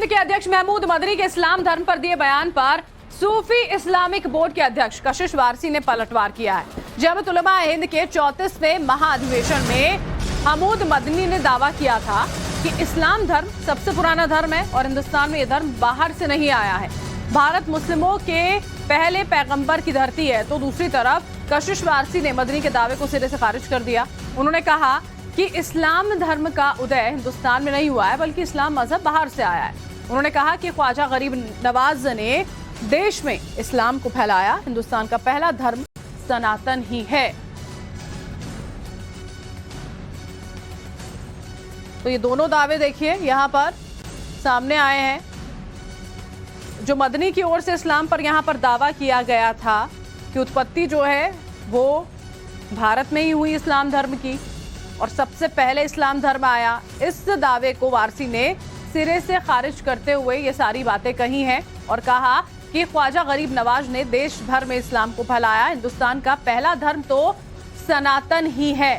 हिंद के अध्यक्ष महमूद मदनी के इस्लाम धर्म पर दिए बयान पर सूफी इस्लामिक बोर्ड के अध्यक्ष कशिश वारसी ने पलटवार किया है। जमात उलमा हिंद के 34वें महाधिवेशन में महमूद मदनी ने दावा किया था कि इस्लाम धर्म सबसे पुराना धर्म है और हिंदुस्तान में यह धर्म बाहर से नहीं आया है। भारत मुस्लिमों के पहले पैगंबर की धरती है। तो दूसरी तरफ कशिश वारसी ने मदनी के दावे को सिरे से खारिज कर दिया। उन्होंने कहा कि इस्लाम धर्म का उदय हिंदुस्तान में नहीं हुआ है, बल्कि इस्लाम मजहब बाहर से आया है। उन्होंने कहा कि ख्वाजा गरीब नवाज ने देश में इस्लाम को फैलाया। हिंदुस्तान का पहला धर्म सनातन ही है। तो ये दोनों दावे देखिए यहां पर सामने आए हैं। जो मदनी की ओर से इस्लाम पर यहां पर दावा किया गया था कि उत्पत्ति जो है वो भारत में ही हुई इस्लाम धर्म की और सबसे पहले इस्लाम धर्म आया, इस दावे को वारसी ने सिरे से खारिज करते हुए ये सारी बातें कही हैं और कहा कि ख्वाजा गरीब नवाज ने देश भर में इस्लाम को फैलाया। हिंदुस्तान का पहला धर्म तो सनातन ही है।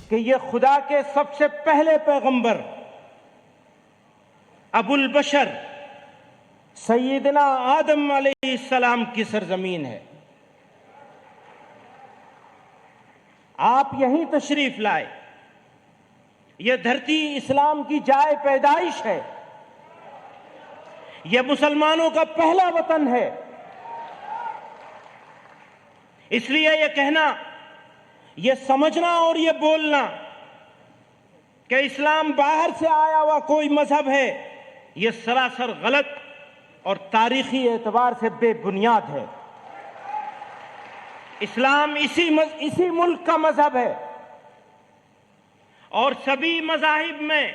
कि ये खुदा के सबसे पहले पैगंबर अबुल बशर सैयदना आदम अलैहिस्सलाम की सरजमीन है। आप यहीं तशरीफ लाए। यह धरती इस्लाम की जाए पैदाइश है। यह मुसलमानों का पहला वतन है। इसलिए यह कहना, यह समझना और यह बोलना कि इस्लाम बाहर से आया हुआ कोई मजहब है, यह सरासर गलत और तारीखी एतबार से बेबुनियाद है। इस्लाम इसी मुल्क का मजहब है और सभी मजाहिब में,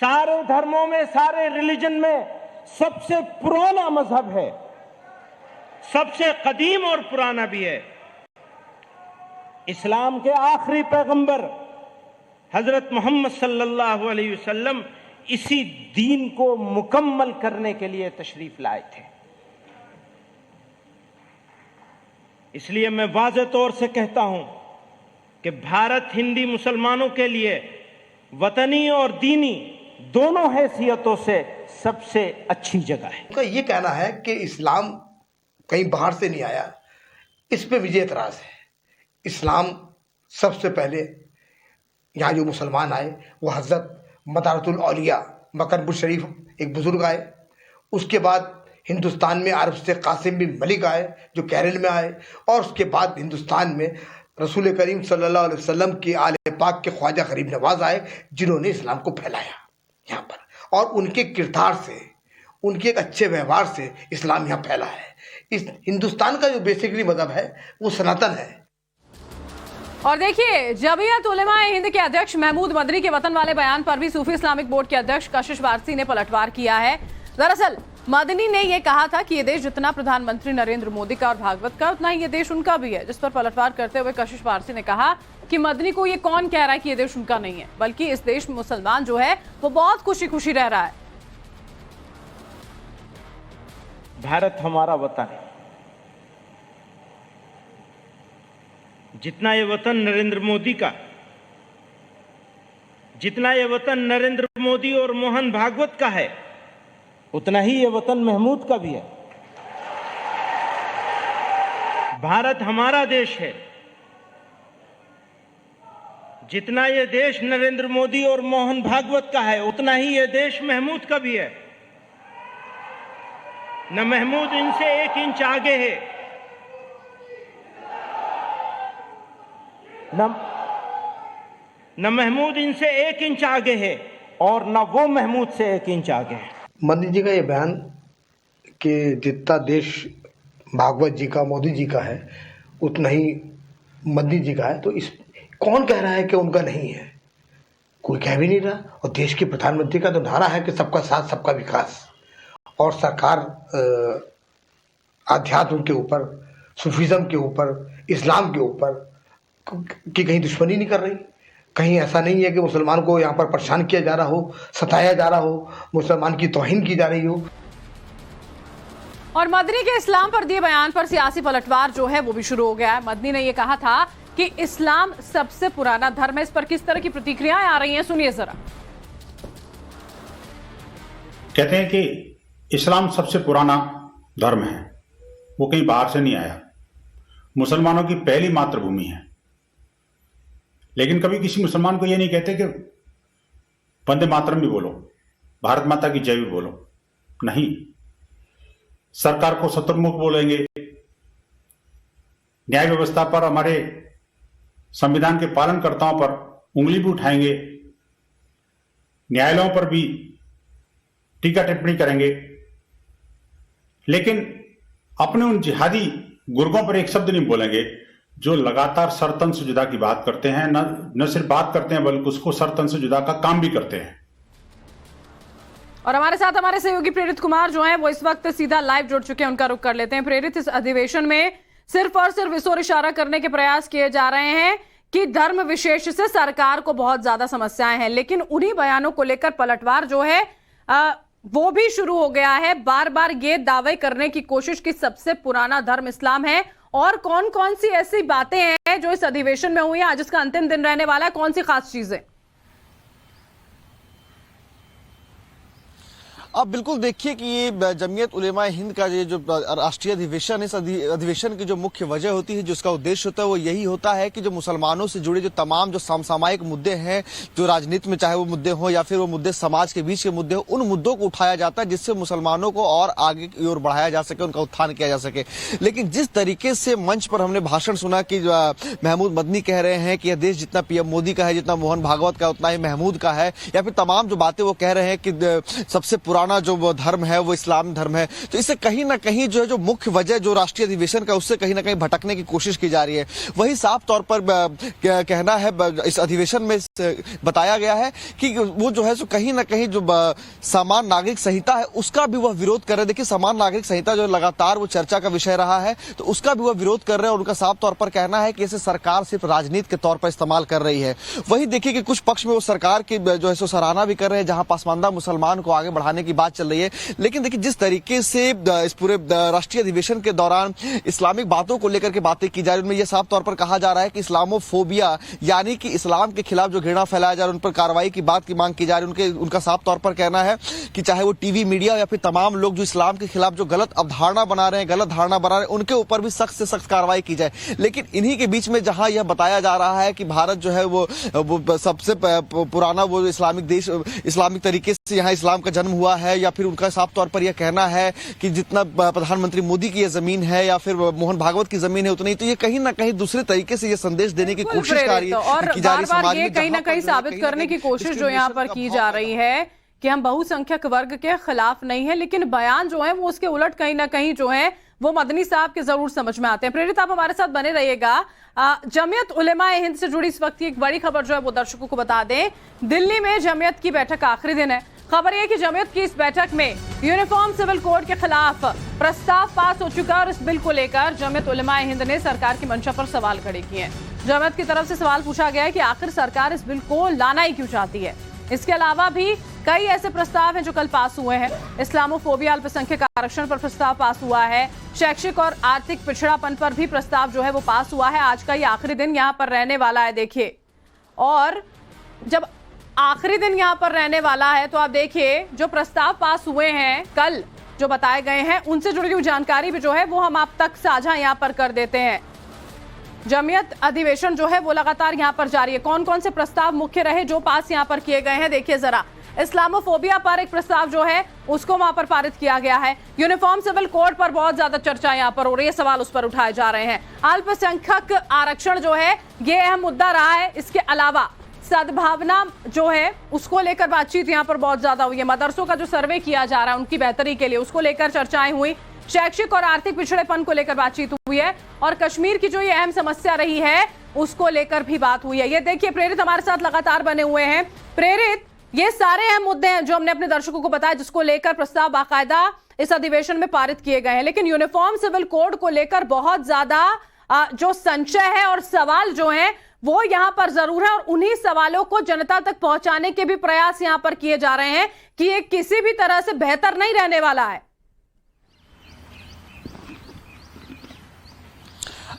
सारे धर्मों में, सारे रिलीजन में सबसे पुराना मजहब है, सबसे कदीम और पुराना भी है। इस्लाम के आखिरी पैगंबर हजरत मोहम्मद सल्लल्लाहु अलैहि वसल्लम इसी दीन को मुकम्मल करने के लिए तशरीफ लाए थे। इसलिए मैं वाज़ेह तौर से कहता हूं कि भारत हिंदी मुसलमानों के लिए वतनी और दीनी दोनों हैसियतों से सबसे अच्छी जगह है। उनका ये कहना है कि इस्लाम कहीं बाहर से नहीं आया, इस पे मुझे एतराज है। इस्लाम सबसे पहले यहाँ जो मुसलमान आए वो हज़रत मदारतुल औलिया मकरबुल शरीफ एक बुजुर्ग आए। उसके बाद हिंदुस्तान में अरब से कासिम बिन मलिक आए जो केरल में आए, और उसके बाद हिंदुस्तान में रसूल करीम सल्लल्लाहु अलैहि वसल्लम के आले पाक के ख्वाजा गरीब नवाज आए, जिन्होंने इस्लाम को फैलाया यहाँ पर। और उनके किरदार से, उनके एक अच्छे व्यवहार से इस्लाम यहाँ फैला है। इस हिंदुस्तान का जो बेसिकली मजहब है वो सनातन है। और देखिए, जमीयत उलमा हिंद के अध्यक्ष महमूद मदनी के वतन वाले बयान पर भी सूफी इस्लामिक बोर्ड के अध्यक्ष कशिश वारसी ने पलटवार किया है। दरअसल मदनी ने यह कहा था कि यह देश जितना प्रधानमंत्री नरेंद्र मोदी का और भागवत का, उतना ही यह देश उनका भी है, जिस पर पलटवार करते हुए कशिश वारसी ने कहा कि मदनी को यह कौन कह रहा है कि यह देश उनका नहीं है, बल्कि इस देश में मुसलमान जो है वो बहुत खुशी खुशी रह रहा है। भारत हमारा वतन है। जितना ये वतन नरेंद्र मोदी का, जितना ये वतन नरेंद्र मोदी और मोहन भागवत का है, उतना ही ये वतन महमूद का भी है। भारत हमारा देश है। जितना ये देश नरेंद्र मोदी और मोहन भागवत का है, उतना ही ये देश महमूद का भी है। न महमूद इनसे 1 इंच आगे है, न महमूद इनसे 1 इंच आगे है, और न वो महमूद से 1 इंच आगे है। मदनी जी का ये बयान कि जितना देश भागवत जी का, मोदी जी का है, उतना ही मदनी जी का है, तो इस कौन कह रहा है कि उनका नहीं है? कोई कह भी नहीं रहा। और देश के प्रधानमंत्री का तो नारा है कि सबका साथ सबका विकास, और सरकार आध्यात्म के ऊपर, सूफीज़म के ऊपर, इस्लाम के ऊपर की कहीं दुश्मनी नहीं कर रही। कहीं ऐसा नहीं है कि मुसलमान को यहाँ पर परेशान किया जा रहा हो, सताया जा रहा हो, मुसलमान की तौहीन की जा रही हो। और मदनी के इस्लाम पर दिए बयान पर सियासी पलटवार जो है वो भी शुरू हो गया है। मदनी ने यह कहा था कि इस्लाम सबसे पुराना धर्म है। इस पर किस तरह की प्रतिक्रियाएं आ रही हैं, सुनिए जरा। कहते हैं कि इस्लाम सबसे पुराना धर्म है, वो कहीं बाहर से नहीं आया, मुसलमानों की पहली मातृभूमि है। लेकिन कभी किसी मुसलमान को ये नहीं कहते कि वंदे मातरम भी बोलो, भारत माता की जय भी बोलो। नहीं, सरकार को शत्रुमुख बोलेंगे, न्याय व्यवस्था पर, हमारे संविधान के पालनकर्ताओं पर उंगली भी उठाएंगे, न्यायालयों पर भी टीका टिप्पणी करेंगे, लेकिन अपने उन जिहादी गुर्गों पर एक शब्द नहीं बोलेंगे जो लगातार सरतन से जुदा की बात करते हैं। न सिर्फ बात करते हैं बल्कि उसको सरतन से जुदा का काम भी करते हैं। और हमारे साथ हमारे सहयोगी प्रेरित कुमार जो हैं वो इस वक्त सीधा लाइव जुड़ चुके हैं, उनका रुख कर लेते हैं। प्रेरित, इस अधिवेशन में सिर्फ और सिर्फ इस ओर इशारा करने के प्रयास किए जा रहे हैं कि धर्म विशेष से सरकार को बहुत ज्यादा समस्याएं हैं, लेकिन उन्हीं बयानों को लेकर पलटवार जो है वो भी शुरू हो गया है। बार बार ये दावे करने की कोशिश कि सबसे पुराना धर्म इस्लाम है। और कौन कौन सी ऐसी बातें हैं जो इस अधिवेशन में हुई है, आज इसका अंतिम दिन रहने वाला है, कौन सी खास चीजें? अब बिल्कुल देखिए कि ये जमीयत उलेमा हिंद का ये जो राष्ट्रीय अधिवेशन है, इस अधिवेशन की जो मुख्य वजह होती है, जिसका उद्देश्य होता है, वो यही होता है कि जो मुसलमानों से जुड़े जो तमाम जो समसामयिक मुद्दे हैं, जो राजनीति में चाहे वो मुद्दे हों या फिर वो मुद्दे समाज के बीच के मुद्दे हों, उन मुद्दों को उठाया जाता है जिससे मुसलमानों को और आगे की ओर बढ़ाया जा सके, उनका उत्थान किया जा सके। लेकिन जिस तरीके से मंच पर हमने भाषण सुना कि महमूद मदनी कह रहे हैं कि यह देश जितना पीएम मोदी का है, जितना मोहन भागवत का, उतना ही महमूद का है, या फिर तमाम जो बातें वो कह रहे हैं कि सबसे पुराना जो वो धर्म है वो इस्लाम धर्म है, तो इससे कहीं ना कहीं जो है जो मुख्य वजह जो राष्ट्रीय अधिवेशन का, उससे कहीं ना कहीं भटकने की कोशिश की जा रही है। वही साफ तौर पर कहना है, इस अधिवेशन में बताया गया है कि वो जो है सो कहीं ना कहीं जो समान नागरिक संहिता है उसका भी वह विरोध कर रहे हैं। देखिए, समान नागरिक संहिता जो लगातार वो चर्चा का विषय रहा है, तो उसका भी वह विरोध कर रहे हैं और उनका साफ तौर पर कहना है कि इसे सरकार सिर्फ राजनीति के तौर पर इस्तेमाल कर रही है। वही देखिए कि कुछ पक्ष में वो सरकार की जो है सो सराहना भी कर रहे हैं, जहां पसमानदा मुसलमान को आगे बढ़ाने की बात चल रही है। लेकिन देखिए, जिस तरीके से इस पूरे राष्ट्रीय अधिवेशन के दौरान इस्लामिक बातों को लेकर के बातें की जा रही है, उनमें यह साफ तौर पर कहा जा रहा है कि इस्लामोफोबिया, यानी कि इस्लाम के खिलाफ जो घृणा फैलाया जा रहा है, उन पर कार्रवाई की बात की मांग की जा रही है। उनका साफ तौर पर कहना है कि चाहे वो टीवी मीडिया या फिर तमाम लोग जो इस्लाम के खिलाफ जो गलत अवधारणा बना रहे हैं, गलत धारणा बना रहे हैं, उनके ऊपर भी सख्त से सख्त कार्रवाई की जाए। लेकिन इन्हीं के बीच में जहां यह बताया जा रहा है कि भारत जो है वो सबसे पुराना वो इस्लामिक देश, इस्लामिक तरीके से यहाँ इस्लाम का जन्म हुआ है, या फिर उनका साफ तौर पर यह कहना है कि जितना प्रधानमंत्री मोदी की यह जमीन है या फिर मोहन भागवत की जमीन है उतनी, तो ये कहीं ना कहीं दूसरे तरीके से ये संदेश देने की कोशिश की जा रही है और बार-बार ये कहीं ना कहीं साबित करने की कोशिश जो यहाँ पर की जा रही है कि हम बहुसंख्यक वर्ग के खिलाफ नहीं है, लेकिन बयान जो है वो उसके उलट कहीं ना कहीं जो है वो मदनी साहब के जरूर समझ में आते हैं। प्रेरित, आप हमारे साथ बने रहिएगा। जमीयत उलेमा हिंद से जुड़ी इस वक्त की एक बड़ी खबर जो है वो दर्शकों को बता दें। दिल्ली में जमीयत की बैठक का आखिरी दिन है। खबर यह कि जमीयत की इस बैठक में यूनिफॉर्म सिविल कोड के खिलाफ प्रस्ताव पास हो चुका है और इस बिल को लेकर जमीयत उलेमा हिंद ने सरकार की मंशा पर सवाल खड़े किए हैं। जमीयत की तरफ से सवाल पूछा गया है कि आखिर सरकार इस बिल को लाना ही क्यों चाहती है। इसके अलावा भी कई ऐसे प्रस्ताव हैं जो कल पास हुए हैं। इस्लामोफोबिया, अल्पसंख्यक आरक्षण पर प्रस्ताव पास हुआ है। शैक्षिक और आर्थिक पिछड़ापन पर भी प्रस्ताव जो है वो पास हुआ है। आज का ये आखिरी दिन यहाँ पर रहने वाला है। देखिए, और जब आखिरी दिन यहाँ पर रहने वाला है तो आप देखिए जो प्रस्ताव पास हुए हैं कल जो बताए गए हैं, उनसे जुड़ी हुई जानकारी भी जो है वो हम आप तक साझा यहाँ पर कर देते हैं। जमीयत अधिवेशन जो है वो लगातार यहाँ पर जारी है। कौन कौन से प्रस्ताव मुख्य रहे जो पास यहाँ पर किए गए हैं, देखिए जरा। इस्लामोफोबिया पर एक प्रस्ताव जो है उसको वहां पर पारित किया गया है। यूनिफॉर्म सिविल कोड पर बहुत ज्यादा चर्चा यहाँ पर हो रही है, सवाल उस पर उठाए जा रहे हैं। अल्पसंख्यक आरक्षण जो है ये अहम मुद्दा रहा है। इसके अलावा सद्भावना जो है उसको लेकर बातचीत यहाँ पर बहुत ज्यादा हुई है। मदरसों का जो सर्वे किया जा रहा है उनकी बेहतरी के लिए, उसको लेकर चर्चाएं हुई। शैक्षिक और आर्थिक पिछड़ेपन को लेकर बातचीत हुई है और कश्मीर की जो ये अहम समस्या रही है उसको लेकर भी बात हुई है। ये देखिए, प्रेरित हमारे साथ लगातार बने हुए हैं। प्रेरित, ये सारे अहम मुद्दे हैं जो हमने अपने दर्शकों को बताया, जिसको लेकर प्रस्ताव बाकायदा इस अधिवेशन में पारित किए गए हैं। लेकिन यूनिफॉर्म सिविल कोड को लेकर बहुत ज्यादा जो संशय है और सवाल जो है वो यहां पर जरूर है और उन्हीं सवालों को जनता तक पहुंचाने के भी प्रयास यहां पर किए जा रहे हैं कि ये किसी भी तरह से बेहतर नहीं रहने वाला है।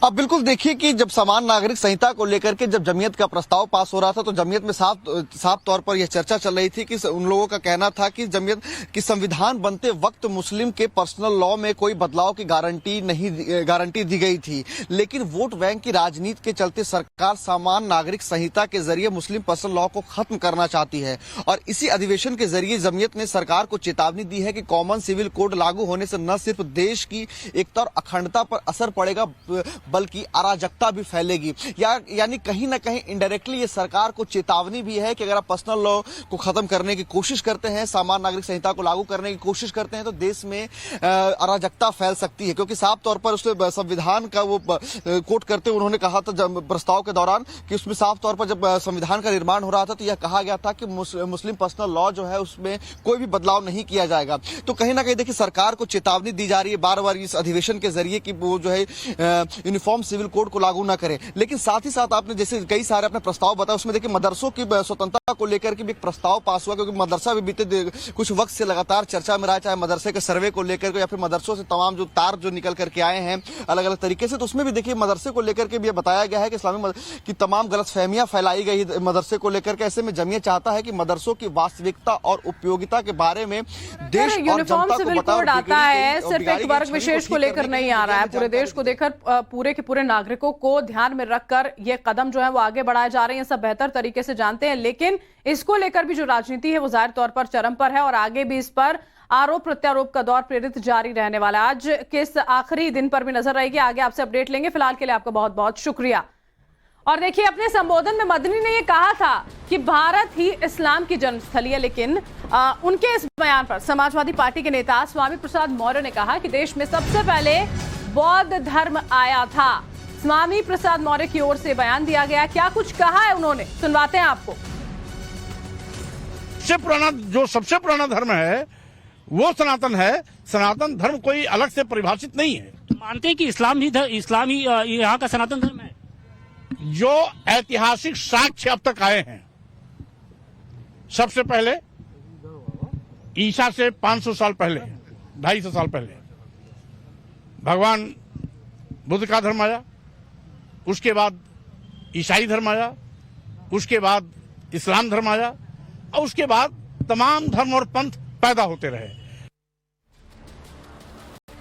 अब बिल्कुल देखिए कि जब समान नागरिक संहिता को लेकर के जब जमीयत का प्रस्ताव पास हो रहा था तो जमीयत में साफ तौर पर यह चर्चा चल रही थी कि उन लोगों का कहना था कि जमीयत की संविधान बनते वक्त मुस्लिम के पर्सनल लॉ में कोई बदलाव की गारंटी दी गई थी, लेकिन वोट बैंक की राजनीति के चलते सरकार समान नागरिक संहिता के जरिए मुस्लिम पर्सनल लॉ को खत्म करना चाहती है। और इसी अधिवेशन के जरिए जमीयत ने सरकार को चेतावनी दी है कि कॉमन सिविल कोड लागू होने से न सिर्फ देश की एकता और अखंडता पर असर पड़ेगा बल्कि अराजकता भी फैलेगी। यानी कहीं ना कहीं इनडायरेक्टली ये सरकार को चेतावनी भी है कि अगर आप पर्सनल लॉ को खत्म करने की कोशिश करते हैं, समान नागरिक संहिता को लागू करने की कोशिश करते हैं तो देश में अराजकता फैल सकती है। क्योंकि साफ तौर पर उसने संविधान का वो कोट करते हुए उन्होंने कहा था प्रस्ताव के दौरान कि उसमें साफ तौर पर जब संविधान का निर्माण हो रहा था तो यह कहा गया था कि मुस्लिम पर्सनल लॉ जो है उसमें कोई भी बदलाव नहीं किया जाएगा। तो कहीं ना कहीं देखिए सरकार को चेतावनी दी जा रही है बार बार इस अधिवेशन के जरिए कि वो जो है यूनिफॉर्म सिविल कोड को लागू ना करे। लेकिन साथ ही साथ आपने जैसे कई सारे अपने प्रस्ताव बताया उसमें देखिए मदरसों की स्वतंत्रता को लेकर के भी एक प्रस्ताव पास हुआ, क्योंकि मदरसा भी बीते कुछ वक्त से लगातार चर्चा में रहा, चाहे मदरसे के सर्वे को लेकर के या फिर मदरसों से तमाम जो तार जो निकल करके आए हैं अलग अलग तरीके से, तो उसमें भी देखिए मदरसे को लेकर के भी बताया गया है कि इस्लामी की तमाम गलतफहमियां फैलाई गई मदरसे को लेकर के। ऐसे में जमीयत चाहता है कि मदरसों की वास्तविकता और उपयोगिता के बारे में देश और जनता को कोड आता है, सिर्फ एक वर्ग विशेष को लेकर नहीं आ रहा है, पूरे देश को देखकर पूरे के पूरे नागरिकों को ध्यान में रखकर ये कदम जो है वो आगे बढ़ाए जा रहे हैं, सब बेहतर तरीके से जानते हैं। लेकिन इसको लेकर भी जो राजनीति है वो जाहिर तौर पर चरम पर है और आगे भी इस पर आरोप प्रत्यारोप का दौर प्रेरित जारी रहने वाला है। आज के इस आखिरी दिन पर भी नजर रहेगी, आगे आपसे अपडेट लेंगे। फिलहाल के लिए आपका बहुत बहुत शुक्रिया। और देखिए अपने संबोधन में मदनी ने यह कहा था कि भारत ही इस्लाम की जन्मस्थली है, लेकिन उनके इस बयान पर समाजवादी पार्टी के नेता स्वामी प्रसाद मौर्य ने कहा कि देश में सबसे पहले बौद्ध धर्म आया था। स्वामी प्रसाद मौर्य की ओर से बयान दिया गया, क्या कुछ कहा है उन्होंने, सुनवाते हैं आपको। सबसे पुराना धर्म है वो सनातन है। सनातन धर्म कोई अलग से परिभाषित नहीं है। मानते हैं कि इस्लाम ही यहाँ का सनातन धर्म है। जो ऐतिहासिक साक्ष्य अब तक आए हैं, सबसे पहले ईसा से 500 साल पहले, 250 साल पहले भगवान बुद्ध का धर्म आया, उसके बाद ईसाई धर्म आया, उसके बाद इस्लाम धर्म आया और उसके बाद तमाम धर्म और पंथ पैदा होते रहे।